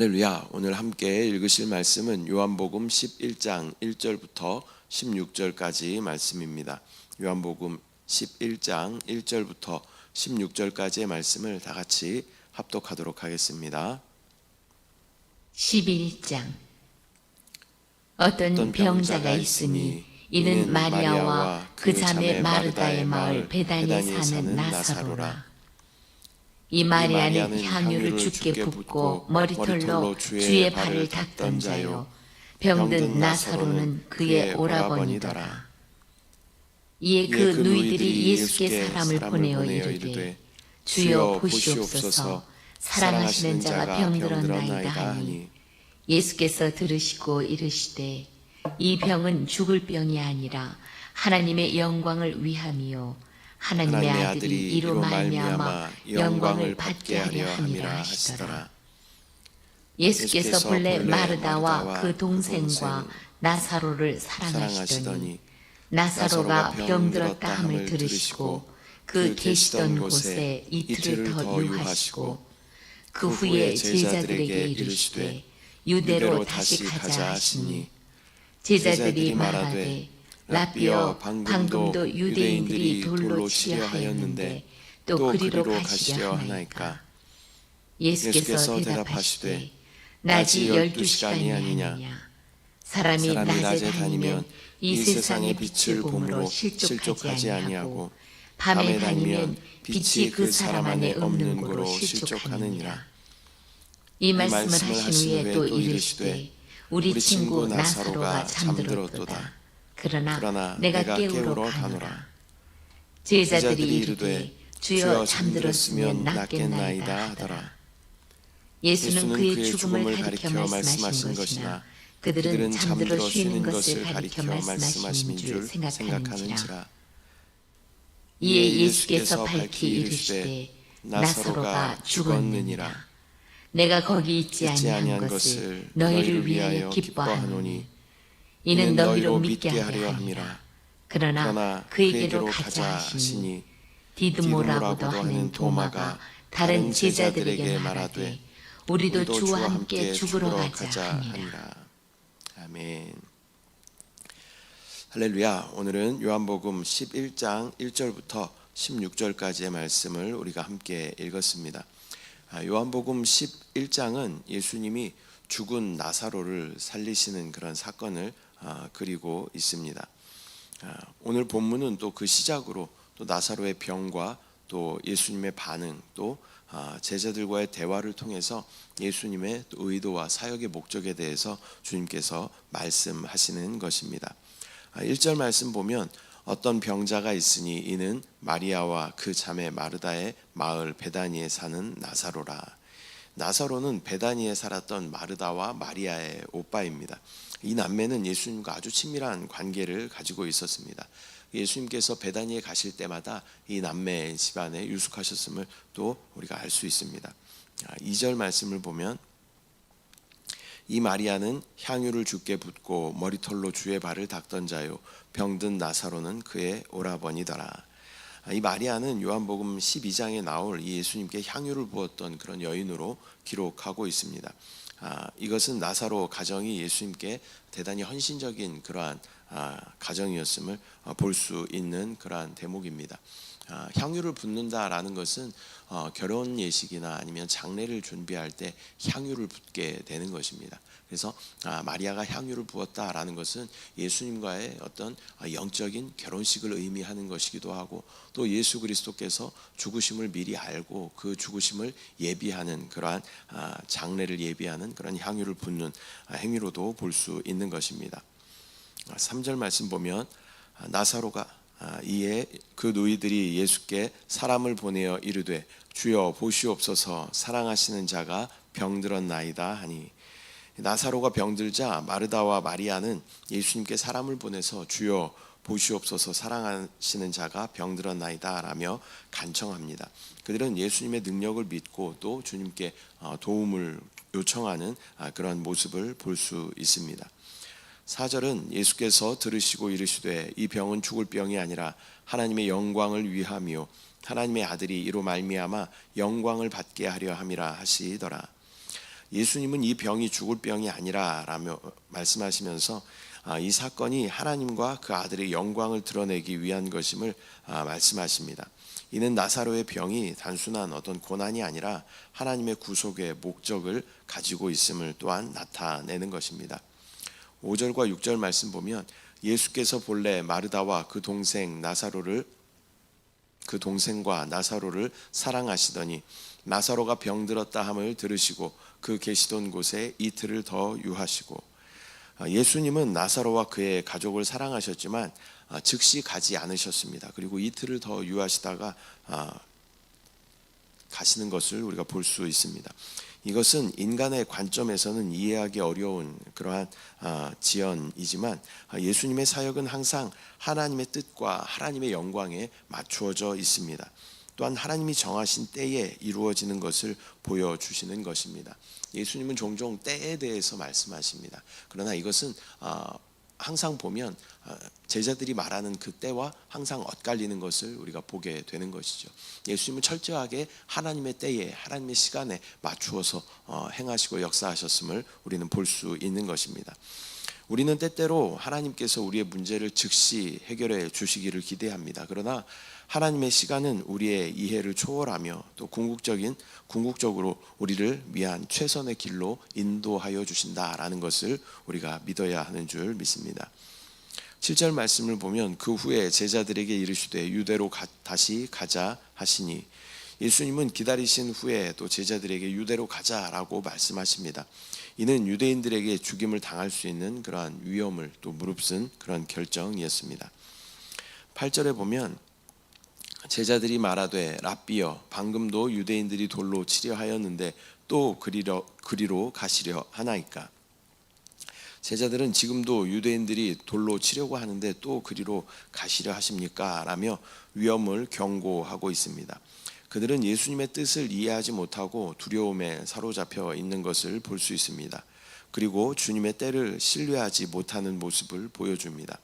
할렐루야. 오늘 함께 읽으실 말씀은 요한복음 11장 1절부터 16절까지 말씀입니다. 요한복음 11장 1절부터 16절까지의 말씀을 다 같이 합독하도록 하겠습니다. 11장. 어떤 병자가 있으니 이는 마리아와 그 자매 마르다의 마을 베다니에 사는 나사로라. 이 마리아는 향유를 주께 붓고 머리털로 주의 발을 닦던 자요, 병든 나사로는 그의 오라버니더라. 이에 그 누이들이 예수께 사람을 보내어 이르되, 주여 보시옵소서, 사랑하시는 자가 병들었나이다 하니, 예수께서 들으시고 이르시되, 이 병은 죽을 병이 아니라 하나님의 영광을 위함이요 하나님의 아들이 이로 말미암아 영광을 받게 하려 함이라 하시더라. 예수께서 본래 마르다와 그 동생과 나사로를 사랑하시더니 나사로가 병들었다 함을 들으시고 그 계시던 곳에 이틀을 더 유하시고 그 후에 제자들에게 이르시되 유대로 다시 가자 하시니, 제자들이 말하되 라삐여, 방금도 유대인들이 돌로 치려 하였는데 또 그리로 가시려 하나이까? 예수께서 대답하시되, 낮이 12시간이 아니냐? 사람이 낮에 다니면 이 세상의 빛을 봄으로 실족하지 아니하고 밤에 다니면 빛이 그 사람 안에 없는 고로 실족하느니라. 이 말씀을 하신 후에 또 이르시되, 우리 친구 나사로가 잠들었도다. 그러나 내가 깨우러 가노라. 제자들이 이르되, 주여 잠들었으면 낫겠나이다 하더라. 예수는 그의 죽음을 가리켜 말씀하신 것이나 그들은 잠들어 쉬는 것을 가리켜 말씀하신 줄 생각하는지라. 이에 예수께서 밝히 이르시되, 나사로가 죽었느니라. 내가 거기 있지 아니한 것을 너희를 위하여 기뻐하노니 이는 너희로 믿게 하려 함이라. 그러나 그에게로 가자 하시니, 디드모라고도 하는 도마가 다른 제자들에게 말하되, 우리도 주와 함께 죽으러 가자 함이라. 아멘. 할렐루야. 오늘은 요한복음 11장 1절부터 16절까지의 말씀을 우리가 함께 읽었습니다. 요한복음 11장은 예수님이 죽은 나사로를 살리시는 그런 사건을 그리고 있습니다. 오늘 본문은 또 그 시작으로 또 나사로의 병과 또 예수님의 반응, 또 제자들과의 대화를 통해서 예수님의 의도와 사역의 목적에 대해서 주님께서 말씀하시는 것입니다. 1절 말씀 보면, 어떤 병자가 있으니 이는 마리아와 그 자매 마르다의 마을 베다니에 사는 나사로라. 나사로는 베다니에 살았던 마르다와 마리아의 오빠입니다. 이 남매는 예수님과 아주 친밀한 관계를 가지고 있었습니다. 예수님께서 베다니에 가실 때마다 이 남매 집안에 유숙하셨음을 또 우리가 알 수 있습니다. 2절 말씀을 보면, 이 마리아는 향유를 주께 붓고 머리털로 주의 발을 닦던 자요, 병든 나사로는 그의 오라버니더라. 이 마리아는 요한복음 12장에 나올 이 예수님께 향유를 부었던 그런 여인으로 기록하고 있습니다. 이것은 나사로 가정이 예수님께 대단히 헌신적인 그러한 가정이었음을 볼 수 있는 그러한 대목입니다. 향유를 붓는다라는 것은 결혼 예식이나 아니면 장례를 준비할 때 향유를 붓게 되는 것입니다. 그래서 마리아가 향유를 부었다라는 것은 예수님과의 어떤 영적인 결혼식을 의미하는 것이기도 하고, 또 예수 그리스도께서 죽으심을 미리 알고 그 죽으심을 예비하는 그러한 장례를 예비하는 그런 향유를 붓는 행위로도 볼 수 있는 것입니다. 3절 말씀 보면, 나사로가 이에 그 누이들이 예수께 사람을 보내어 이르되, 주여 보시옵소서, 사랑하시는 자가 병들었나이다 하니, 나사로가 병들자 마르다와 마리아는 예수님께 사람을 보내서 주여 보시옵소서, 사랑하시는 자가 병들었나이다 라며 간청합니다. 그들은 예수님의 능력을 믿고 또 주님께 도움을 요청하는 그런 모습을 볼 수 있습니다. 4절은 예수께서 들으시고 이르시되, 이 병은 죽을 병이 아니라 하나님의 영광을 위함이요 하나님의 아들이 이로 말미암아 영광을 받게 하려 함이라 하시더라. 예수님은 이 병이 죽을 병이 아니라라며 말씀하시면서 이 사건이 하나님과 그 아들의 영광을 드러내기 위한 것임을 말씀하십니다. 이는 나사로의 병이 단순한 어떤 고난이 아니라 하나님의 구속의 목적을 가지고 있음을 또한 나타내는 것입니다. 5절과 6절 말씀 보면 예수께서 본래 마르다와 그 동생과 나사로를 사랑하시더니 나사로가 병들었다 함을 들으시고 그 계시던 곳에 이틀을 더 유하시고. 예수님은 나사로와 그의 가족을 사랑하셨지만 즉시 가지 않으셨습니다. 그리고 이틀을 더 유하시다가 가시는 것을 우리가 볼 수 있습니다. 이것은 인간의 관점에서는 이해하기 어려운 그러한 지연이지만 예수님의 사역은 항상 하나님의 뜻과 하나님의 영광에 맞추어져 있습니다. 또한 하나님이 정하신 때에 이루어지는 것을 보여주시는 것입니다. 예수님은 종종 때에 대해서 말씀하십니다. 그러나 이것은 항상 보면 제자들이 말하는 그 때와 항상 엇갈리는 것을 우리가 보게 되는 것이죠. 예수님은 철저하게 하나님의 때에 하나님의 시간에 맞추어서 행하시고 역사하셨음을 우리는 볼 수 있는 것입니다. 우리는 때때로 하나님께서 우리의 문제를 즉시 해결해 주시기를 기대합니다. 그러나 하나님의 시간은 우리의 이해를 초월하며 또 궁극적으로 우리를 위한 최선의 길로 인도하여 주신다라는 것을 우리가 믿어야 하는 줄 믿습니다. 7절 말씀을 보면 그 후에 제자들에게 이르시되 유대로 다시 가자 하시니, 예수님은 기다리신 후에 또 제자들에게 유대로 가자라고 말씀하십니다. 이는 유대인들에게 죽임을 당할 수 있는 그러한 위험을 또 무릅쓴 그런 결정이었습니다. 8절에 보면 제자들이 말하되 랍비여 방금도 유대인들이 돌로 치려 하였는데 또 그리로 가시려 하나이까. 제자들은 지금도 유대인들이 돌로 치려고 하는데 또 그리로 가시려 하십니까? 라며 위험을 경고하고 있습니다. 그들은 예수님의 뜻을 이해하지 못하고 두려움에 사로잡혀 있는 것을 볼 수 있습니다. 그리고 주님의 때를 신뢰하지 못하는 모습을 보여줍니다.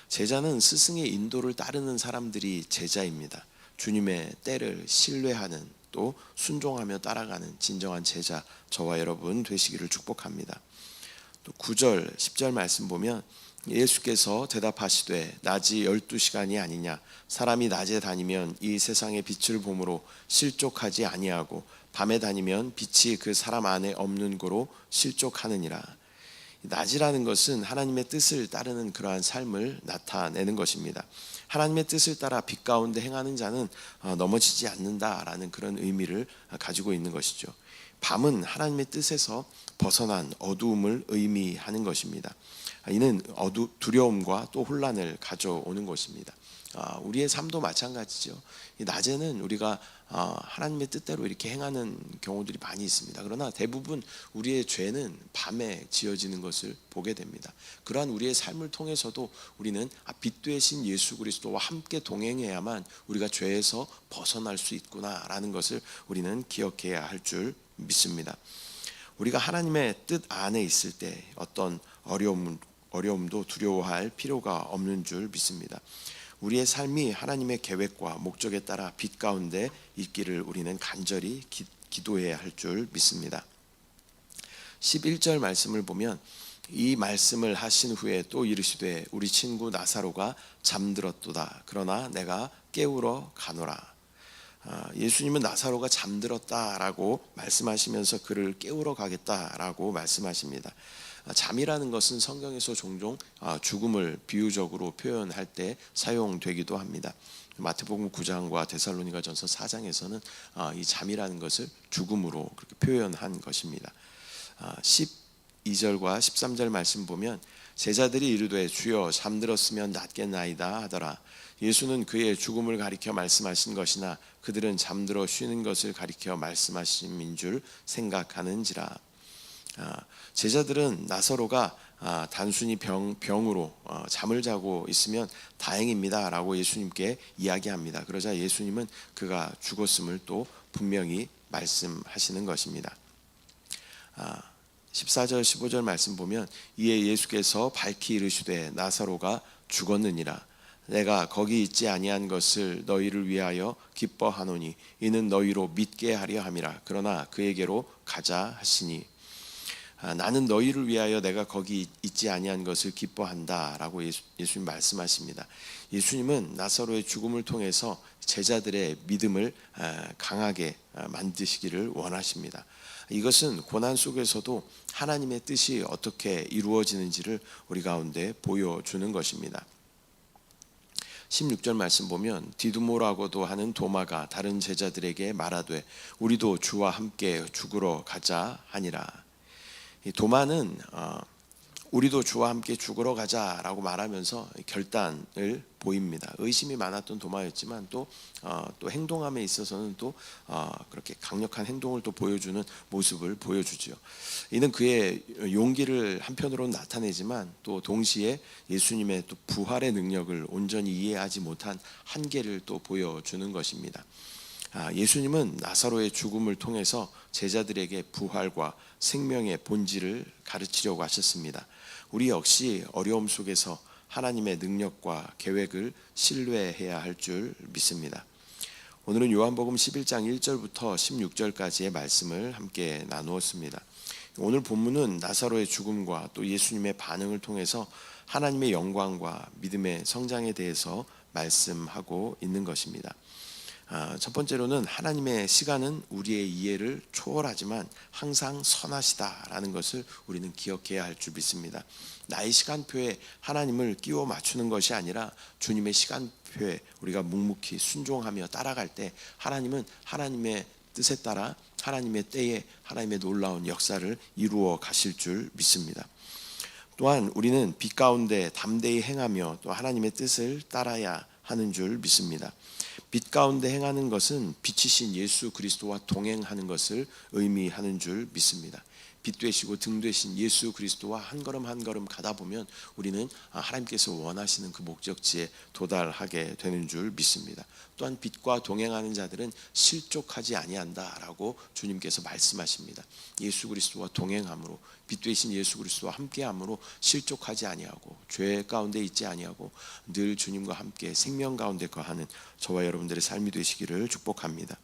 제자는 스승의 인도를 따르는 사람들이 제자입니다. 주님의 때를 신뢰하는 또 순종하며 따라가는 진정한 제자, 저와 여러분 되시기를 축복합니다. 또 9절 10절 말씀 보면 예수께서 대답하시되 낮이 12시간이 아니냐, 사람이 낮에 다니면 이 세상의 빛을 보므로 실족하지 아니하고 밤에 다니면 빛이 그 사람 안에 없는 고로 실족하느니라. 낮이라는 것은 하나님의 뜻을 따르는 그러한 삶을 나타내는 것입니다. 하나님의 뜻을 따라 빛 가운데 행하는 자는 넘어지지 않는다라는 그런 의미를 가지고 있는 것이죠. 밤은 하나님의 뜻에서 벗어난 어두움을 의미하는 것입니다. 이는 두려움과 또 혼란을 가져오는 것입니다. 우리의 삶도 마찬가지죠. 낮에는 우리가 하나님의 뜻대로 이렇게 행하는 경우들이 많이 있습니다. 그러나 대부분 우리의 죄는 밤에 지어지는 것을 보게 됩니다. 그러한 우리의 삶을 통해서도 우리는 빛 되신 예수 그리스도와 함께 동행해야만 우리가 죄에서 벗어날 수 있구나라는 것을 우리는 기억해야 할 줄 믿습니다. 우리가 하나님의 뜻 안에 있을 때 어떤 어려움도 두려워할 필요가 없는 줄 믿습니다. 우리의 삶이 하나님의 계획과 목적에 따라 빛 가운데 있기를 우리는 간절히 기도해야 할 줄 믿습니다. 11절 말씀을 보면 이 말씀을 하신 후에 또 이르시되 우리 친구 나사로가 잠들었도다. 그러나 내가 깨우러 가노라. 예수님은 나사로가 잠들었다라고 말씀하시면서 그를 깨우러 가겠다라고 말씀하십니다. 잠이라는 것은 성경에서 종종 죽음을 비유적으로 표현할 때 사용되기도 합니다. 마태복음 9장과 데살로니가전서 4장에서는 이 잠이라는 것을 죽음으로 그렇게 표현한 것입니다. 12절과 13절 말씀 보면 제자들이 이르되 주여 잠들었으면 낫겠나이다 하더라. 예수는 그의 죽음을 가리켜 말씀하신 것이나 그들은 잠들어 쉬는 것을 가리켜 말씀하심인 줄 생각하는지라. 제자들은 나사로가 단순히 병으로 잠을 자고 있으면 다행입니다 라고 예수님께 이야기합니다. 그러자 예수님은 그가 죽었음을 또 분명히 말씀하시는 것입니다. 14절 15절 말씀 보면 이에 예수께서 밝히 이르시되 나사로가 죽었느니라. 내가 거기 있지 아니한 것을 너희를 위하여 기뻐하노니 이는 너희로 믿게 하려 함이라. 그러나 그에게로 가자 하시니, 나는 너희를 위하여 내가 거기 있지 아니한 것을 기뻐한다라고 예수님 말씀하십니다. 예수님은 나사로의 죽음을 통해서 제자들의 믿음을 강하게 만드시기를 원하십니다. 이것은 고난 속에서도 하나님의 뜻이 어떻게 이루어지는지를 우리 가운데 보여주는 것입니다. 16절 말씀 보면 디두모라고도 하는 도마가 다른 제자들에게 말하되 우리도 주와 함께 죽으러 가자 하니라. 이 도마는 우리도 주와 함께 죽으러 가자라고 말하면서 결단을 보입니다. 의심이 많았던 도마였지만 또 행동함에 있어서는 또 그렇게 강력한 행동을 또 보여주는 모습을 보여주죠. 이는 그의 용기를 한편으로는 나타내지만 또 동시에 예수님의 또 부활의 능력을 온전히 이해하지 못한 한계를 또 보여주는 것입니다. 예수님은 나사로의 죽음을 통해서 제자들에게 부활과 생명의 본질을 가르치려고 하셨습니다. 우리 역시 어려움 속에서 하나님의 능력과 계획을 신뢰해야 할 줄 믿습니다. 오늘은 요한복음 11장 1절부터 16절까지의 말씀을 함께 나누었습니다. 오늘 본문은 나사로의 죽음과 또 예수님의 반응을 통해서 하나님의 영광과 믿음의 성장에 대해서 말씀하고 있는 것입니다. 첫 번째로는 하나님의 시간은 우리의 이해를 초월하지만 항상 선하시다라는 것을 우리는 기억해야 할 줄 믿습니다. 나의 시간표에 하나님을 끼워 맞추는 것이 아니라 주님의 시간표에 우리가 묵묵히 순종하며 따라갈 때 하나님은 하나님의 뜻에 따라 하나님의 때에 하나님의 놀라운 역사를 이루어 가실 줄 믿습니다. 또한 우리는 빛 가운데 담대히 행하며 또 하나님의 뜻을 따라야 하는 줄 믿습니다. 빛 가운데 행하는 것은 빛이신 예수 그리스도와 동행하는 것을 의미하는 줄 믿습니다. 빛 되시고 등 되신 예수 그리스도와 한 걸음 한 걸음 가다 보면 우리는 하나님께서 원하시는 그 목적지에 도달하게 되는 줄 믿습니다. 또한 빛과 동행하는 자들은 실족하지 아니한다라고 주님께서 말씀하십니다. 예수 그리스도와 동행함으로 빛 되신 예수 그리스도와 함께함으로 실족하지 아니하고 죄 가운데 있지 아니하고 늘 주님과 함께 생명 가운데 거하는 저와 여러분들의 삶이 되시기를 축복합니다.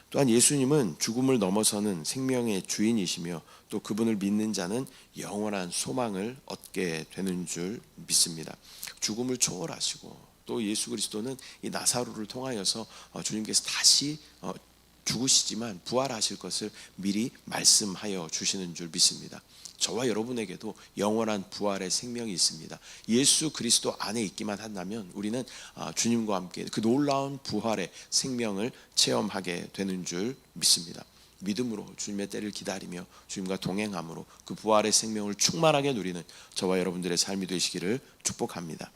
또한 예수님은 죽음을 넘어서는 생명의 주인이시며 또 그분을 믿는 자는 영원한 소망을 얻게 되는 줄 믿습니다. 죽음을 초월하시고 또 예수 그리스도는 이 나사로를 통하여서 주님께서 다시 죽으시지만 부활하실 것을 미리 말씀하여 주시는 줄 믿습니다. 저와 여러분에게도 영원한 부활의 생명이 있습니다. 예수 그리스도 안에 있기만 한다면 우리는 주님과 함께 그 놀라운 부활의 생명을 체험하게 되는 줄 믿습니다. 믿음으로 주님의 때를 기다리며 주님과 동행함으로 그 부활의 생명을 충만하게 누리는 저와 여러분들의 삶이 되시기를 축복합니다.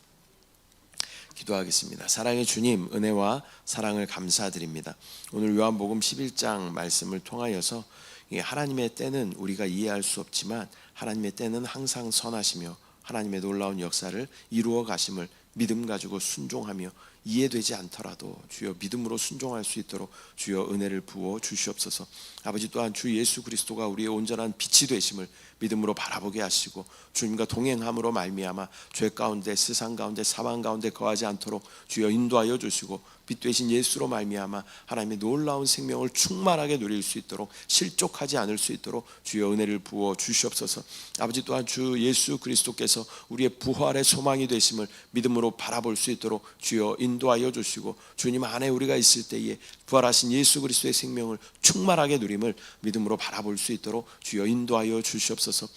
기도하겠습니다. 사랑의 주님, 은혜와 사랑을 감사드립니다. 오늘 요한복음 11장 말씀을 통하여서 하나님의 때는 우리가 이해할 수 없지만 하나님의 때는 항상 선하시며 하나님의 놀라운 역사를 이루어 가심을 믿음 가지고 순종하며 이해되지 않더라도 주여 믿음으로 순종할 수 있도록 주여 은혜를 부어 주시옵소서. 아버지 또한 주 예수 그리스도가 우리의 온전한 빛이 되심을 믿음으로 바라보게 하시고 주님과 동행함으로 말미암아 죄 가운데 세상 가운데 사망 가운데 거하지 않도록 주여 인도하여 주시고 빛 되신 예수로 말미암아 하나님의 놀라운 생명을 충만하게 누릴 수 있도록 실족하지 않을 수 있도록 주여 은혜를 부어 주시옵소서. 아버지 또한 주 예수 그리스도께서 우리의 부활의 소망이 되심을 믿음으로 바라볼 수 있도록 주여 인도하여 주시고 주님 안에 우리가 있을 때에 부활하신 예수 그리스도의 생명을 충만하게 누림을 믿음으로 바라볼 수 있도록 주여 인도하여 주시옵소서.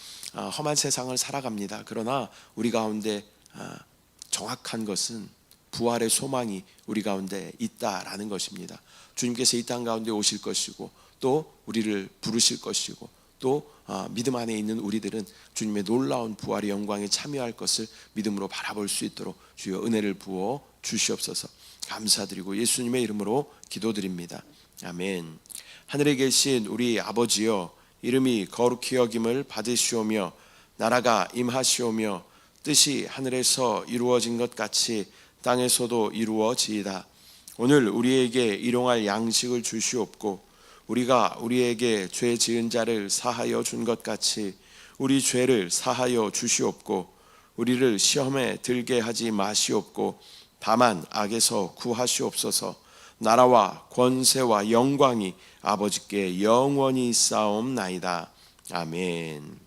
험한 세상을 살아갑니다. 그러나 우리 가운데 정확한 것은 부활의 소망이 우리 가운데 있다라는 것입니다. 주님께서 이 땅 가운데 오실 것이고 또 우리를 부르실 것이고 또 믿음 안에 있는 우리들은 주님의 놀라운 부활의 영광에 참여할 것을 믿음으로 바라볼 수 있도록 주여 은혜를 부어 주시옵소서. 감사드리고 예수님의 이름으로 기도드립니다. 아멘. 하늘에 계신 우리 아버지여, 이름이 거룩히 여김을 받으시오며 나라가 임하시오며 뜻이 하늘에서 이루어진 것 같이 땅에서도 이루어지이다. 오늘 우리에게 일용할 양식을 주시옵고 우리가 우리에게 죄 지은 자를 사하여 준 것 같이 우리 죄를 사하여 주시옵고 우리를 시험에 들게 하지 마시옵고 다만 악에서 구하시옵소서. 나라와 권세와 영광이 아버지께 영원히 쌓옵나이다. 아멘.